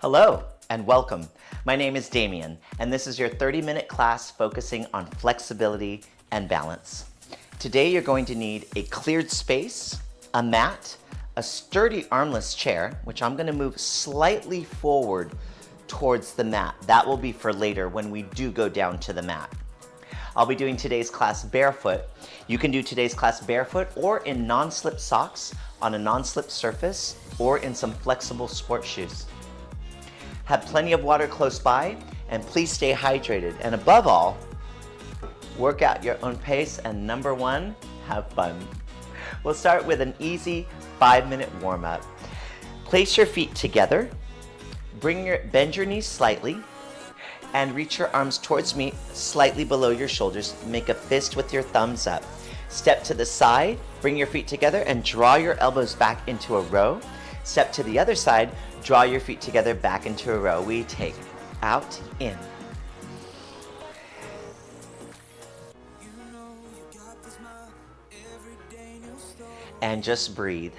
Hello and welcome. My name is Damien, and this is your 30-minute class focusing on flexibility and balance. Today you're going to need a cleared space, a mat, a sturdy armless chair, which I'm going to move slightly forward towards the mat. That will be for later when we do go down to the mat. I'll be doing today's class barefoot. You can do today's class barefoot or in non-slip socks on a non-slip surface or in some flexible sports shoes. Have plenty of water close by and please stay hydrated. And above all, work at your own pace, and number one, have fun. We'll start with an easy 5-minute warm-up. Place your feet together, bend your knees slightly, and reach your arms towards me slightly below your shoulders. Make a fist with your thumbs up. Step to the side, bring your feet together and draw your elbows back into a row. Step to the other side, draw your feet together back into a row. We take out, in. And just breathe.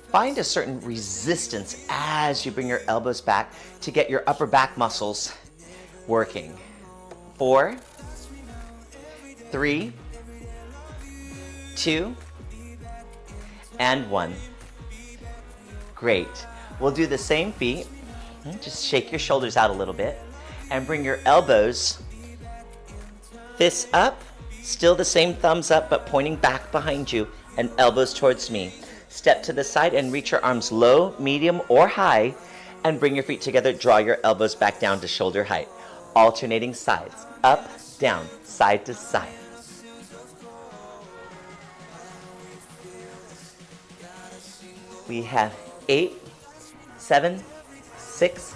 Find a certain resistance as you bring your elbows back to get your upper back muscles working. 4, 3, 2, and 1. Great. We'll do the same feet. Just shake your shoulders out a little bit and bring your elbows, fists up, still the same thumbs up but pointing back behind you, and elbows towards me. Step to the side and reach your arms low, medium, or high, and bring your feet together. Draw your elbows back down to shoulder height. Alternating sides, up, down, side to side. We have 8, 7, 6,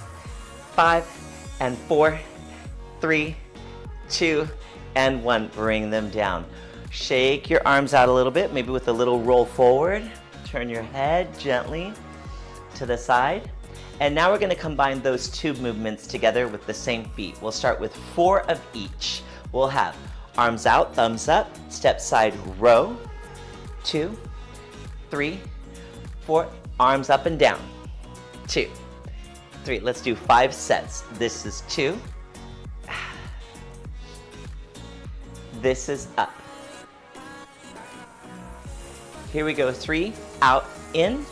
5, and 4, 3, 2, and 1. Bring them down. Shake your arms out a little bit, maybe with a little roll forward. Turn your head gently to the side. And now we're going to combine those two movements together with the same feet. We'll start with 4 of each. We'll have arms out, thumbs up, step side row, 2, 3, 4, arms up and down, 2, 3. Let's do 5 sets. This is 2. This is up. Here we go, 3, out, in,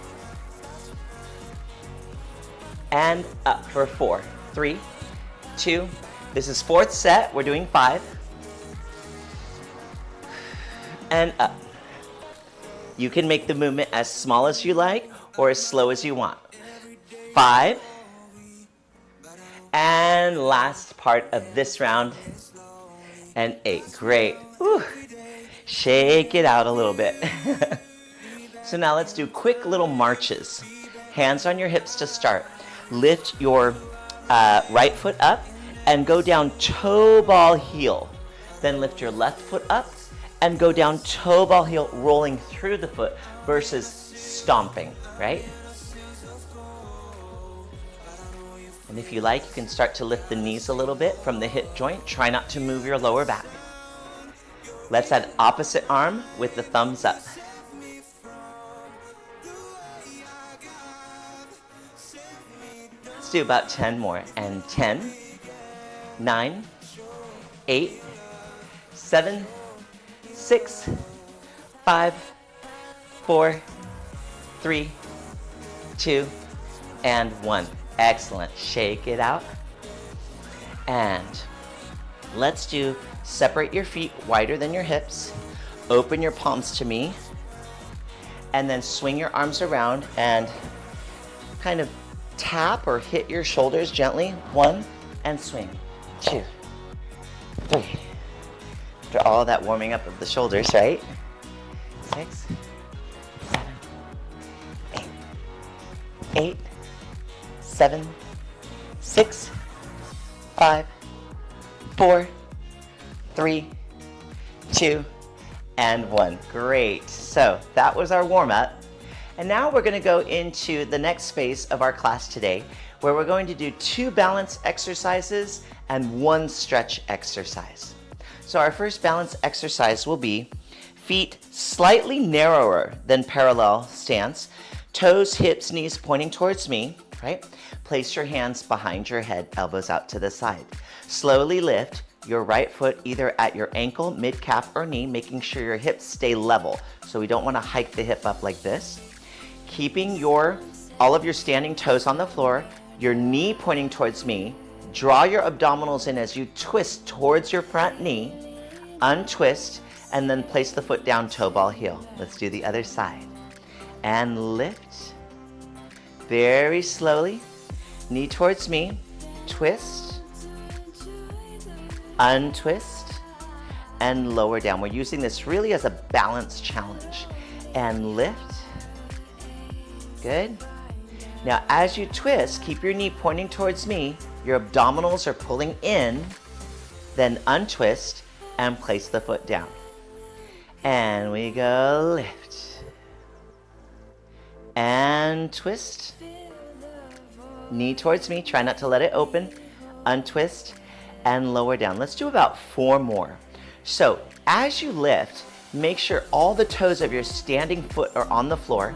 and up for 4, 3, 2. This is 4th set, we're doing 5, and up. You can make the movement as small as you like or as slow as you want. 5, and last part of this round, and 8. Great. Whew. Shake it out a little bit. So now let's do quick little marches. Hands on your hips to start. Lift your right foot up and go down toe ball heel. Then lift your left foot up and go down toe ball heel, rolling through the foot versus stomping, right? And if you like, you can start to lift the knees a little bit from the hip joint. Try not to move your lower back. Let's add opposite arm with the thumbs up. Let's do about 10 more. And 10, 9, 8, 7, 6, 5, 4, 3, 2, and 1. Excellent. Shake it out. And let's do separate your feet wider than your hips. Open your palms to me. And then swing your arms around and kind of tap or hit your shoulders gently. 1, and swing. 2, 3. After all that warming up of the shoulders, right? 6, 7, 8, 8, 7, 6, 5, 4, 3, 2, and 1. Great. So that was our warm-up. And now we're going to go into the next phase of our class today, where we're going to do 2 balance exercises and 1 stretch exercise. So our first balance exercise will be Feet slightly narrower than parallel stance. Toes, hips, knees pointing towards me, right? Place your hands behind your head, elbows out to the side. Slowly lift your right foot either at your ankle, mid-calf, or knee, making sure your hips stay level. So we don't want to hike the hip up like this. Keeping all of your standing toes on the floor, your knee pointing towards me. Draw your abdominals in as you twist towards your front knee, untwist, and then place the foot down, toe ball heel. Let's do the other side. And lift, very slowly, knee towards me, twist, untwist, and lower down. We're using this really as a balance challenge. And lift, good. Now as you twist, keep your knee pointing towards me, your abdominals are pulling in, then untwist and place the foot down. And we go lift. And twist. Knee towards me, try not to let it open. Untwist and lower down. Let's do about 4 more. So as you lift, make sure all the toes of your standing foot are on the floor.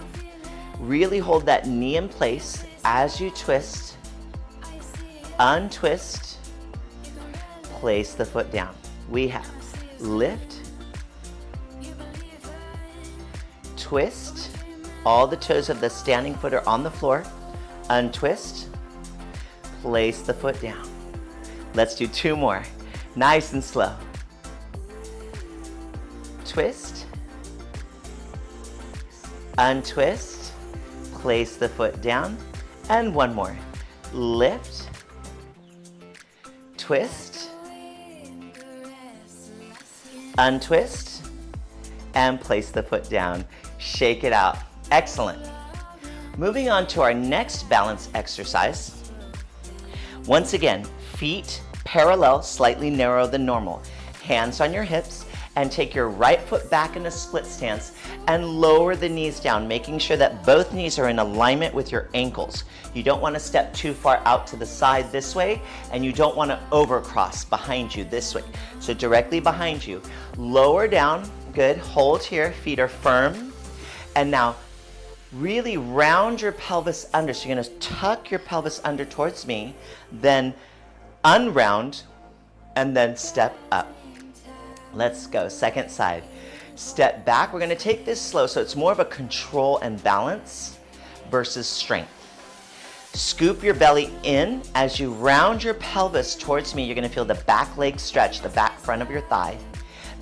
Really hold that knee in place as you twist. Untwist, place the foot down. We have lift, twist, all the toes of the standing foot are on the floor, untwist, place the foot down. Let's do 2 more, nice and slow. Twist, untwist, place the foot down, and 1 more. Lift, twist, untwist, and place the foot down. Shake it out. Excellent. Moving on to our next balance exercise. Once again, feet parallel, slightly narrower than normal. Hands on your hips, and take your right foot back in a split stance and lower the knees down, making sure that both knees are in alignment with your ankles. You don't want to step too far out to the side this way, and you don't want to overcross behind you this way. So directly behind you, lower down, good, hold here, feet are firm, and now really round your pelvis under. So you're going to tuck your pelvis under towards me, then unround, and then step up. Let's go, second side. Step back. We're going to take this slow, so it's more of a control and balance versus strength. Scoop your belly in as you round your pelvis towards me. You're going to feel the back leg stretch, the back front of your thigh.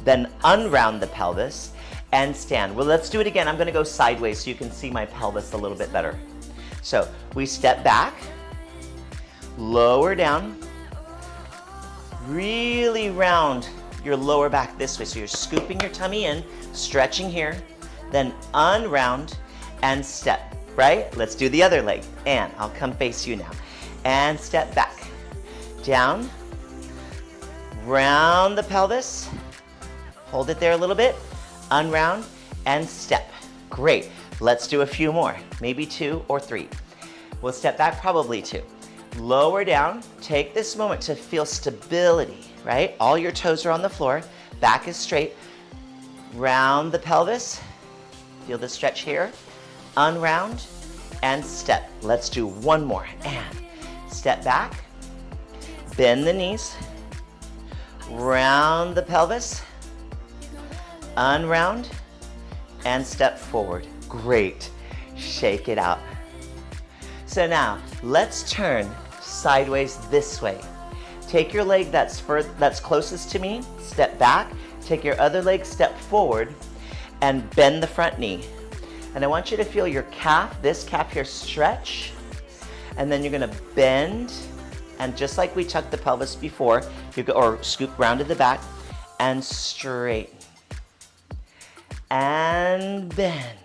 Then unround the pelvis and stand. Well, let's do it again. I'm going to go sideways so you can see my pelvis a little bit better. So we step back, lower down, really round your lower back this way. So you're scooping your tummy in, stretching here, then unround and step, right? Let's do the other leg. And I'll come face you now. And step back, down, round the pelvis, hold it there a little bit, unround and step. Great. Let's do a few more, maybe 2 or 3. We'll step back, probably 2. Lower down, take this moment to feel stability, right? All your toes are on the floor, back is straight. Round the pelvis, feel the stretch here. Unround and step. Let's do 1 more. And step back, bend the knees, round the pelvis, unround, and step forward. Great. Shake it out. So now, let's turn sideways this way. Take your leg that's closest to me, step back, take your other leg, step forward, and bend the front knee. And I want you to feel your calf, this calf here, stretch, and then you're gonna bend, and just like we tucked the pelvis before, or scoop round to the back, and straight. And bend.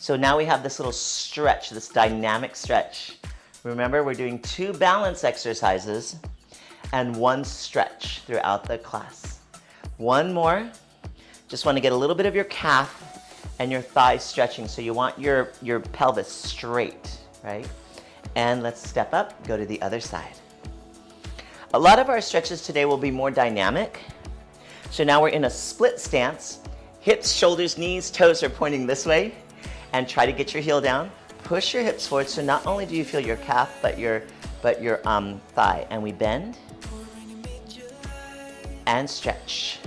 So now we have this little stretch, this dynamic stretch. Remember, we're doing 2 balance exercises and 1 stretch throughout the class. 1 more. Just want to get a little bit of your calf and your thigh stretching. So you want your pelvis straight, right? And let's step up, go to the other side. A lot of our stretches today will be more dynamic. So now we're in a split stance. Hips, shoulders, knees, toes are pointing this way. And try to get your heel down. Push your hips forward so not only do you feel your calf, but your thigh. And we bend and stretch.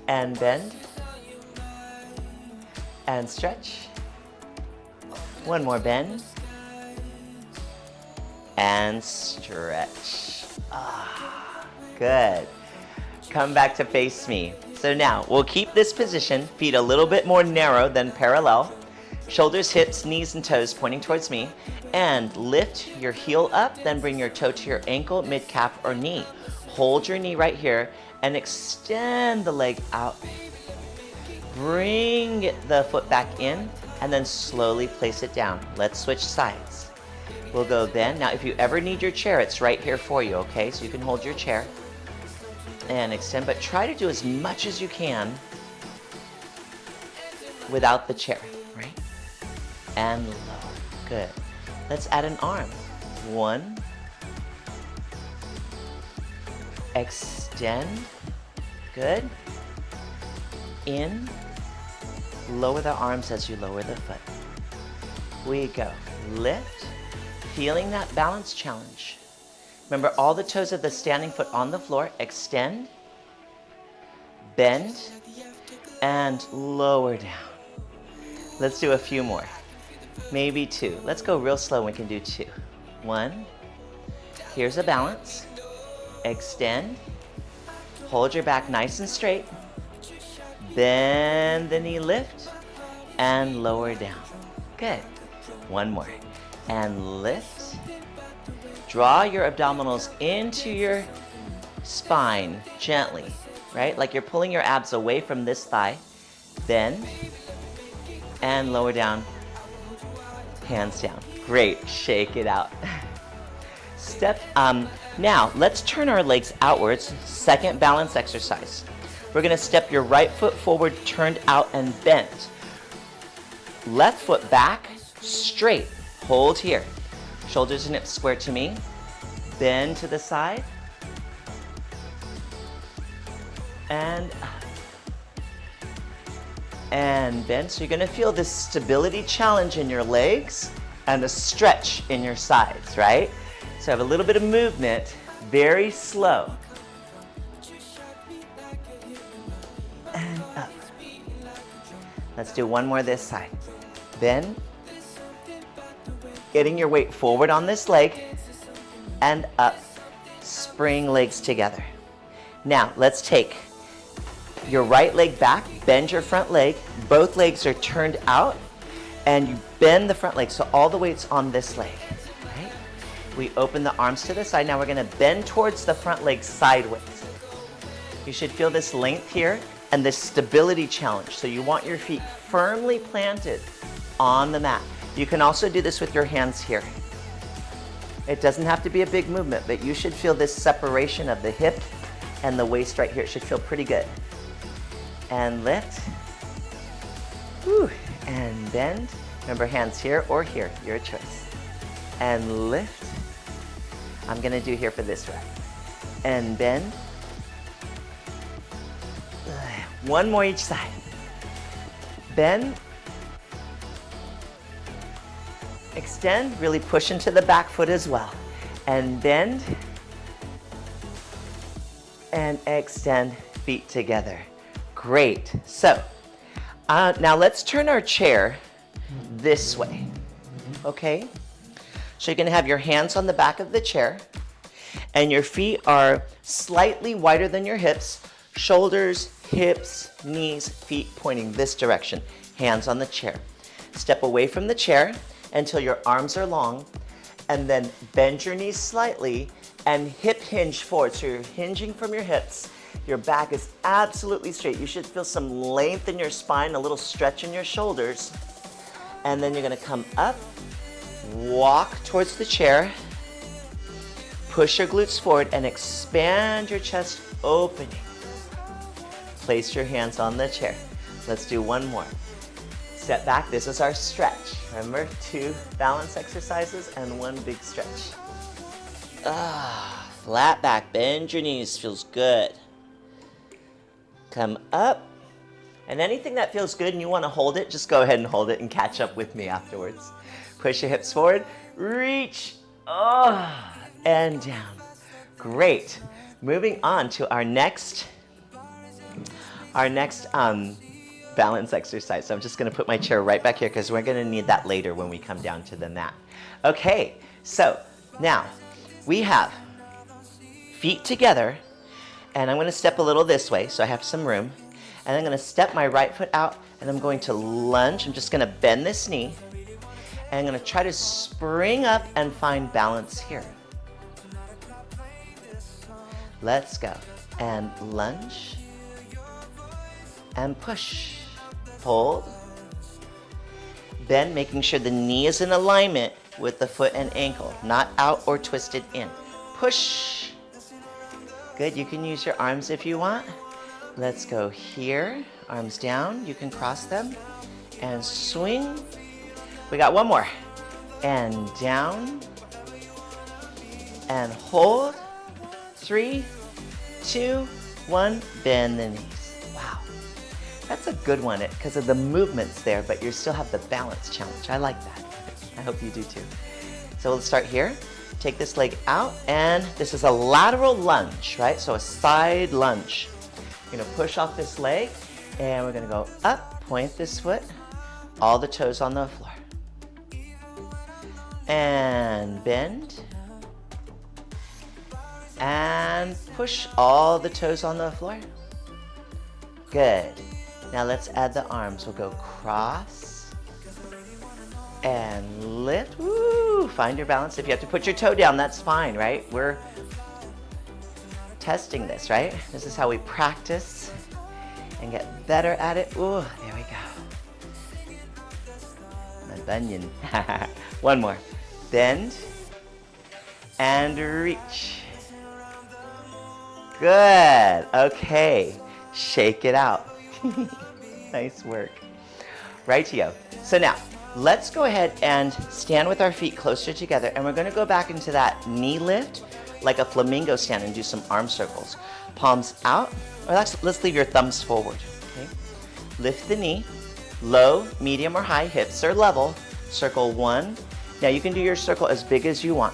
And bend and stretch. One more bend and stretch. Ah, good. Come back to face me. So now we'll keep this position, feet a little bit more narrow than parallel. Shoulders, hips, knees, and toes pointing towards me. And lift your heel up, then bring your toe to your ankle, mid-calf, or knee. Hold your knee right here and extend the leg out. Bring the foot back in and then slowly place it down. Let's switch sides. We'll go bend. Now, if you ever need your chair, it's right here for you, okay? So you can hold your chair and extend, but try to do as much as you can without the chair, right? And lower. Good. Let's add an arm. One. Extend. Good. In. Lower the arms as you lower the foot. We go. Lift. Feeling that balance challenge. Remember all the toes of the standing foot on the floor. Extend. Bend. And lower down. Let's do a few more. Maybe two. Let's go real slow. We can do two. One. Here's a balance. Extend. Hold your back nice and straight. Bend the knee, lift, and lower down. Good. One more. And lift. Draw your abdominals into your spine gently, right? Like you're pulling your abs away from this thigh. Bend and lower down. Hands down. Great. Shake it out. Now, let's turn our legs outwards. Second balance exercise. We're going to step your right foot forward, turned out and bent. Left foot back, straight. Hold here. Shoulders and hips square to me. Bend to the side. And up. And bend. So you're going to feel this stability challenge in your legs and a stretch in your sides, right? So have a little bit of movement, very slow. And up. Let's do one more this side. Bend. Getting your weight forward on this leg and up. Spring legs together. Now, let's take your right leg back, bend your front leg. Both legs are turned out and you bend the front leg so all the weight's on this leg. Right? We open the arms to the side. Now we're going to bend towards the front leg sideways. You should feel this length here and this stability challenge. So you want your feet firmly planted on the mat. You can also do this with your hands here. It doesn't have to be a big movement, but you should feel this separation of the hip and the waist right here. It should feel pretty good. And lift. Whew. And bend. Remember, hands here or here, your choice. And lift. I'm going to do here for this rep. And bend. One more each side. Bend. Extend, really push into the back foot as well. And bend. And extend, feet together. Great. So, now let's turn our chair this way. Okay? So you're going to have your hands on the back of the chair. And your feet are slightly wider than your hips. Shoulders, hips, knees, feet pointing this direction. Hands on the chair. Step away from the chair until your arms are long, and then bend your knees slightly and hip hinge forward. So you're hinging from your hips. Your back is absolutely straight. You should feel some length in your spine, a little stretch in your shoulders. And then you're going to come up, walk towards the chair, push your glutes forward and expand your chest, opening. Place your hands on the chair. Let's do one more. Step back. This is our stretch. Remember, 2 balance exercises and 1 big stretch. Flat back. Bend your knees. Feels good. Come up And anything that feels good and you want to hold it, just go ahead and hold it and catch up with me afterwards. Push your hips forward, reach, and down. Great. Moving on to our next balance exercise. So I'm just going to put my chair right back here because we're going to need that later when we come down to the mat. Okay, so now we have feet together, and I'm going to step a little this way so I have some room. And I'm going to step my right foot out, and I'm going to lunge. I'm just going to bend this knee, and I'm going to try to spring up and find balance here. Let's go. And lunge. And push. Hold. Bend, making sure the knee is in alignment with the foot and ankle, not out or twisted in. Push. Good, you can use your arms if you want. Let's go here, arms down, you can cross them, and swing. We got one more. And down, and hold. 3, 2, 1, bend the knees. Wow, that's a good one because of the movements there, but you still have the balance challenge. I like that. I hope you do too. So let's start here. Take this leg out, and this is a lateral lunge, right? So a side lunge. You're gonna push off this leg, and we're gonna go up, point this foot, all the toes on the floor. And bend. And push all the toes on the floor. Good. Now let's add the arms. We'll go cross and lift. Woo! Find your balance. If you have to put your toe down, that's fine, right? We're testing this, right? This is how we practice and get better at it. Ooh, there we go. My bunion. One more. Bend and reach. Good. Okay. Shake it out. Nice work. Rightio. So now, let's go ahead and stand with our feet closer together, and we're going to go back into that knee lift like a flamingo stand and do some arm circles. Palms out, or let's leave your thumbs forward. Okay. Lift the knee, low, medium, or high, hips are level. Circle 1. Now you can do your circle as big as you want.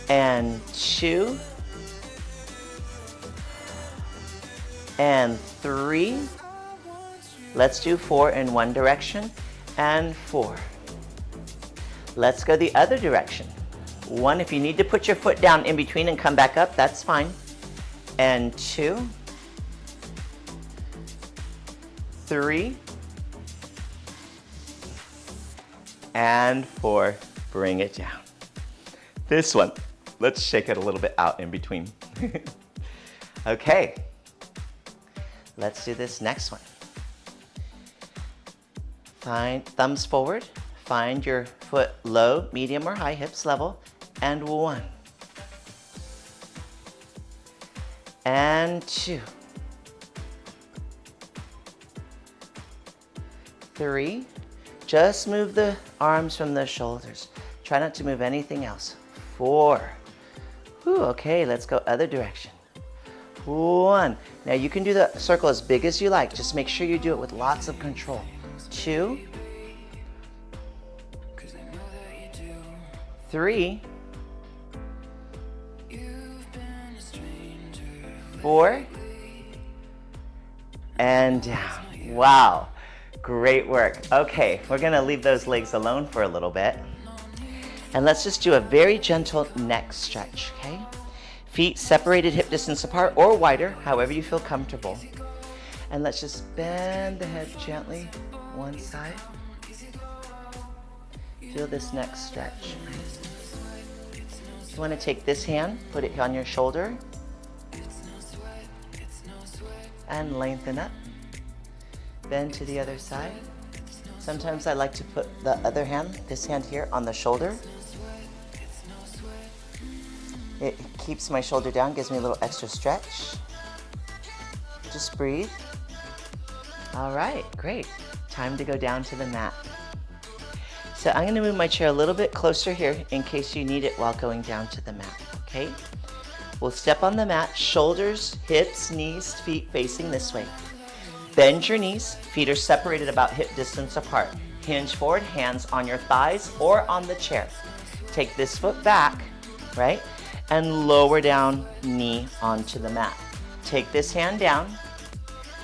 And 2. And 3. Let's do 4 in one direction. And 4. Let's go the other direction. 1, if you need to put your foot down in between and come back up, that's fine. And 2. 3. And 4. Bring it down. This one, let's shake it a little bit out in between. Okay. Let's do this next one. Find thumbs forward. Find your foot low, medium, or high, hips level. And 1. And 2. 3. Just move the arms from the shoulders. Try not to move anything else. 4. Whew, okay, let's go other direction. 1. Now you can do the circle as big as you like. Just make sure you do it with lots of control. 2. 3. 4. And down. Wow. Great work. Okay, we're going to leave those legs alone for a little bit. And let's just do a very gentle neck stretch, okay? Feet separated hip distance apart or wider, however you feel comfortable. And let's just bend the head gently one side. Feel this neck stretch. You want to take this hand, put it on your shoulder, and lengthen up. Bend to the other side. Sometimes I like to put the other hand, this hand here, on the shoulder. It keeps my shoulder down, gives me a little extra stretch. Just breathe. All right, great. Time to go down to the mat. So I'm going to move my chair a little bit closer here in case you need it while going down to the mat, okay? We'll step on the mat, shoulders, hips, knees, feet facing this way. Bend your knees, feet are separated about hip distance apart. Hinge forward, hands on your thighs or on the chair. Take this foot back, right? And lower down knee onto the mat. Take this hand down,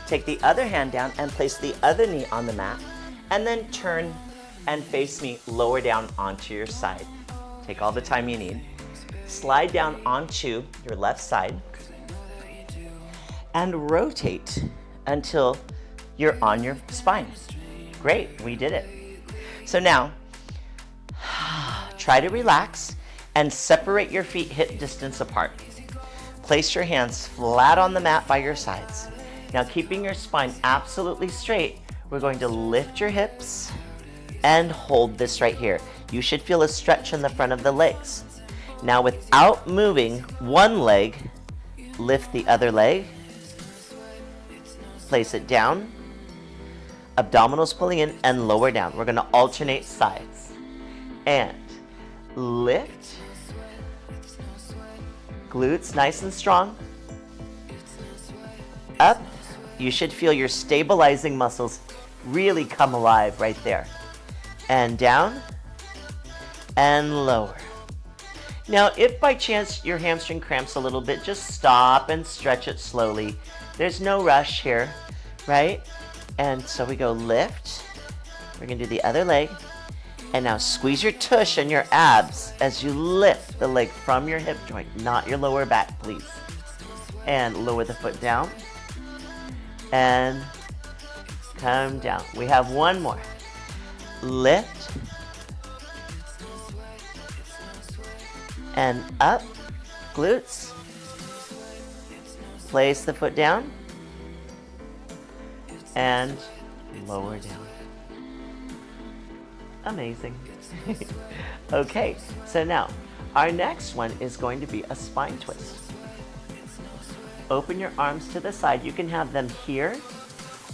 take the other hand down and place the other knee on the mat, and then turn and face me lower down onto your side. Take all the time you need. Slide down onto your left side and rotate until you're on your spine. Great, we did it. So now, try to relax and separate your feet hip distance apart. Place your hands flat on the mat by your sides. Now, keeping your spine absolutely straight, we're going to lift your hips and hold this right here. You should feel a stretch in the front of the legs. Now, without moving one leg, lift the other leg, place it down, abdominals pulling in and lower down. We're going to alternate sides. And lift, glutes nice and strong, up. You should feel your stabilizing muscles really come alive right there. And down and lower. Now, if by chance your hamstring cramps a little bit, just stop and stretch it slowly. There's no rush here, right? And so we go lift. We're gonna do the other leg. And now squeeze your tush and your abs as you lift the leg from your hip joint, not your lower back, please. And lower the foot down. And come down. We have one more. Lift. And up, glutes. Place the foot down. And lower down. Amazing. Okay, so now our next one is going to be a spine twist. Open your arms to the side. You can have them here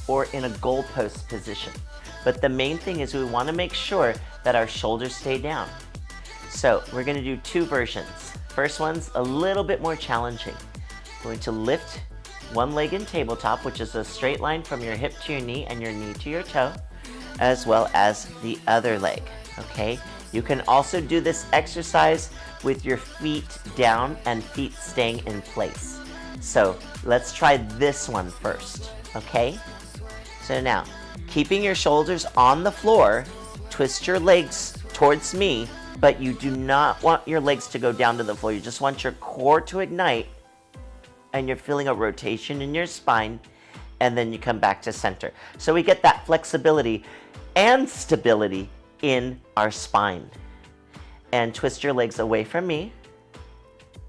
or in a goalpost position. But the main thing is we want to make sure that our shoulders stay down. So we're going to do two versions. First one's a little bit more challenging. We're going to lift one leg in tabletop, which is a straight line from your hip to your knee and your knee to your toe, as well as the other leg, okay? You can also do this exercise with your feet down and feet staying in place. So let's try this one first, okay? So now, keeping your shoulders on the floor, twist your legs towards me, but you do not want your legs to go down to the floor. You just want your core to ignite, and you're feeling a rotation in your spine, and then you come back to center. So we get that flexibility and stability in our spine. And twist your legs away from me.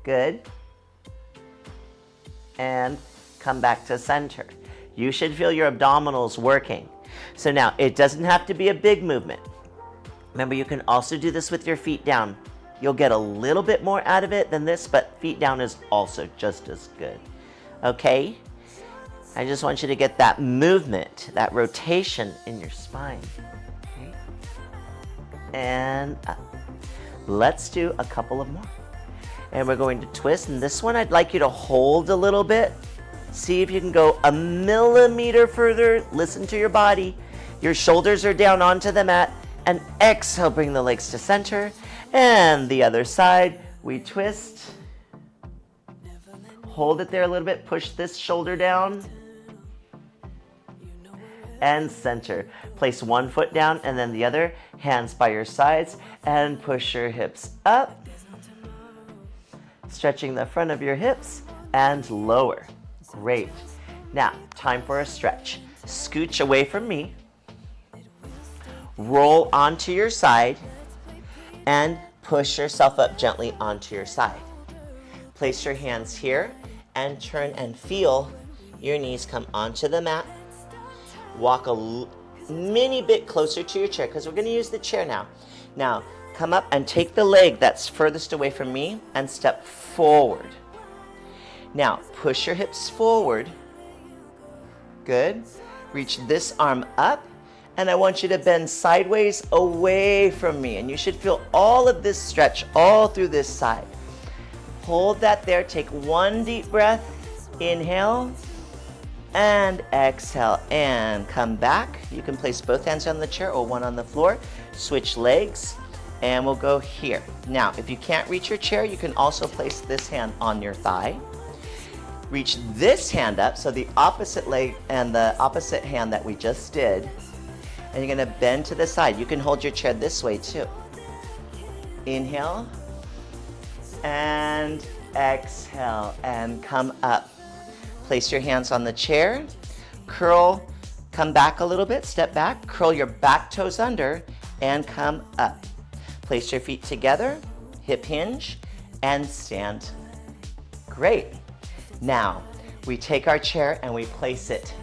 Good. And come back to center. You should feel your abdominals working. So now, it doesn't have to be a big movement. Remember, you can also do this with your feet down. You'll get a little bit more out of it than this, but feet down is also just as good. Okay? I just want you to get that movement, that rotation in your spine. Okay? And up. Let's do a couple of more. And we're going to twist, and this one I'd like you to hold a little bit. See if you can go a millimeter further. Listen to your body. Your shoulders are down onto the mat, and exhale, bring the legs to center. And the other side, we twist. Hold it there a little bit, push this shoulder down. And center. Place one foot down and then the other, hands by your sides, and push your hips up. Stretching the front of your hips and lower. Great. Now, time for a stretch. Scooch away from me. Roll onto your side and push yourself up gently onto your side. Place your hands here and turn and feel your knees come onto the mat. Walk a mini bit closer to your chair because we're going to use the chair now. Now, come up and take the leg that's furthest away from me and step forward. Now, push your hips forward. Good. Reach this arm up, and I want you to bend sideways away from me. And you should feel all of this stretch all through this side. Hold that there. Take one deep breath. Inhale. and exhale, and come back. You can place both hands on the chair or one on the floor. Switch legs, and we'll go here. Now, if you can't reach your chair, you can also place this hand on your thigh. Reach this hand up, so the opposite leg and the opposite hand that we just did, and you're gonna bend to the side. You can hold your chair this way too. Inhale, and exhale, and come up. Place your hands on the chair, curl, come back a little bit, step back, curl your back toes under, and come up. Place your feet together, hip hinge, and stand. Great. Now, we take our chair and we place it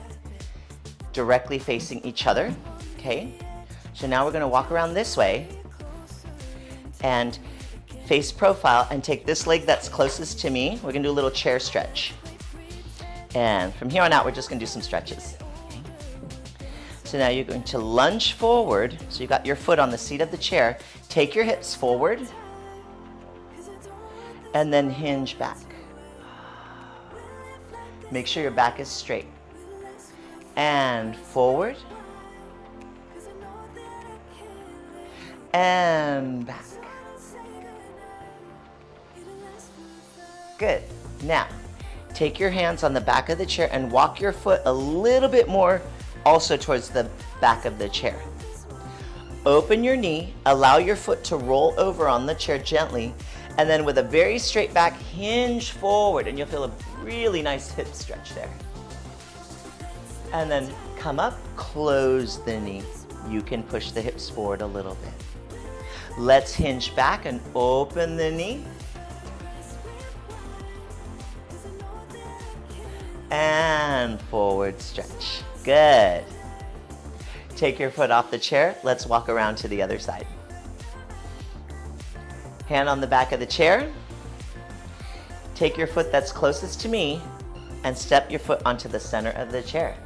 directly facing each other, okay? So now we're gonna walk around this way and face profile and take this leg that's closest to me. We're gonna do a little chair stretch. And from here on out, we're just gonna do some stretches. Okay? So now you're going to lunge forward. So you got your foot on the seat of the chair. Take your hips forward and then hinge back. Make sure your back is straight. And forward. And back. Good. Now, take your hands on the back of the chair and walk your foot a little bit more also towards the back of the chair. Open your knee, allow your foot to roll over on the chair gently, and then with a very straight back, hinge forward, and you'll feel a really nice hip stretch there. And then come up, close the knee. You can push the hips forward a little bit. Let's hinge back and open the knee. And forward stretch. Good. Take your foot off the chair. Let's walk around to the other side. Hand on the back of the chair. Take your foot that's closest to me and step your foot onto the center of the chair.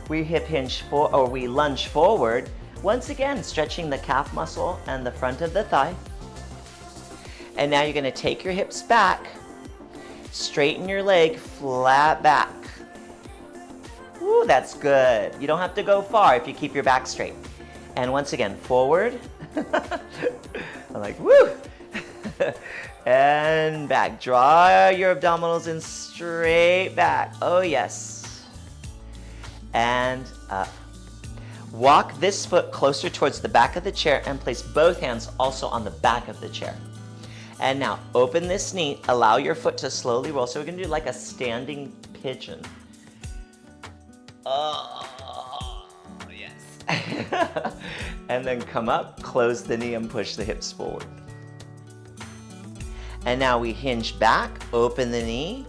We hip hinge or we lunge forward. Once again, stretching the calf muscle and the front of the thigh. And now you're going to take your hips back, straighten your leg, flat back. Ooh, that's good. You don't have to go far if you keep your back straight. And once again, forward. I'm like, woo! And back. Draw your abdominals in straight back. Oh, yes. And up. Walk this foot closer towards the back of the chair and place both hands also on the back of the chair. And now open this knee. Allow your foot to slowly roll. So we're going to do like a standing pigeon. Oh, yes. And then come up, close the knee, and push the hips forward. And now we hinge back, open the knee,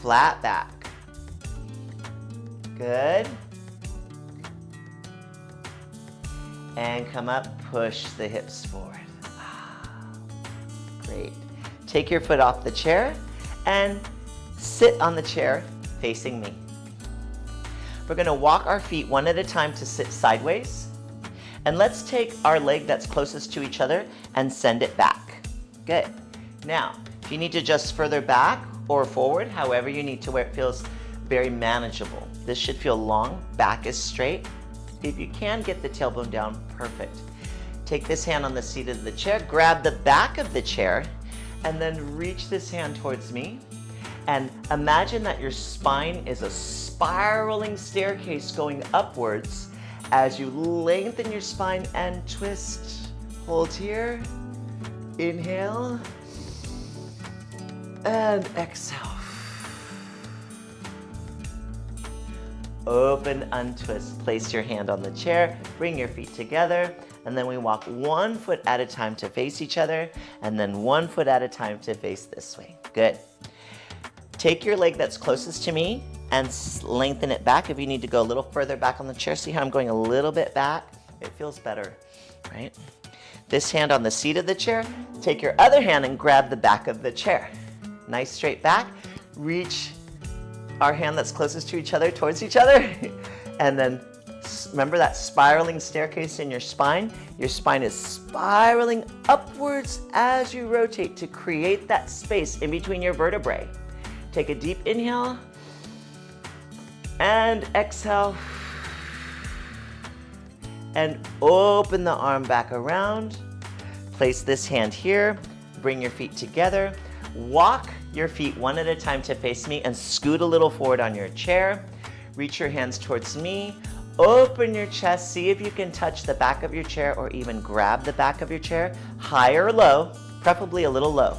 flat back. Good. And come up, push the hips forward. Great. Take your foot off the chair and sit on the chair facing me. We're going to walk our feet one at a time to sit sideways. And let's take our leg that's closest to each other and send it back. Good. Now, if you need to adjust further back or forward, however you need to, where it feels very manageable. This should feel long, back is straight. If you can get the tailbone down, perfect. Take this hand on the seat of the chair, grab the back of the chair, and then reach this hand towards me. And imagine that your spine is a spiraling staircase going upwards as you lengthen your spine and twist. Hold here. Inhale. And exhale. Open, untwist. Place your hand on the chair. Bring your feet together. And then we walk one foot at a time to face each other. And then one foot at a time to face this way. Good. Take your leg that's closest to me and lengthen it back. If you need to go a little further back on the chair, see how I'm going a little bit back? It feels better, right? This hand on the seat of the chair. Take your other hand and grab the back of the chair. Nice straight back. Reach our hand that's closest to each other towards each other. And then remember that spiraling staircase in your spine? Your spine is spiraling upwards as you rotate to create that space in between your vertebrae. Take a deep inhale. And exhale. And open the arm back around. Place this hand here. Bring your feet together. Walk your feet one at a time to face me and scoot a little forward on your chair. Reach your hands towards me. Open your chest. See if you can touch the back of your chair or even grab the back of your chair. High or low, preferably a little low.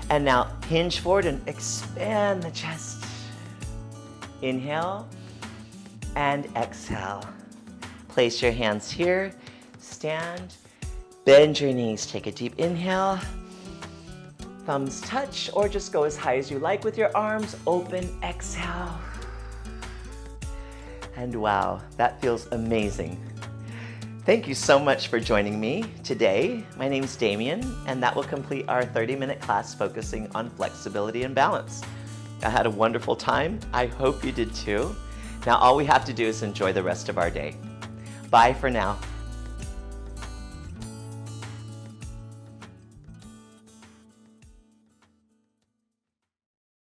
And now hinge forward and expand the chest. Inhale and exhale. Place your hands here. Stand. Bend your knees. Take a deep inhale. Thumbs touch or just go as high as you like with your arms open. Exhale. And wow, that feels amazing. Thank you so much for joining me today. My name's Damien, and that will complete our 30-minute class focusing on flexibility and balance. I had a wonderful time. I hope you did too. Now all we have to do is enjoy the rest of our day. Bye for now.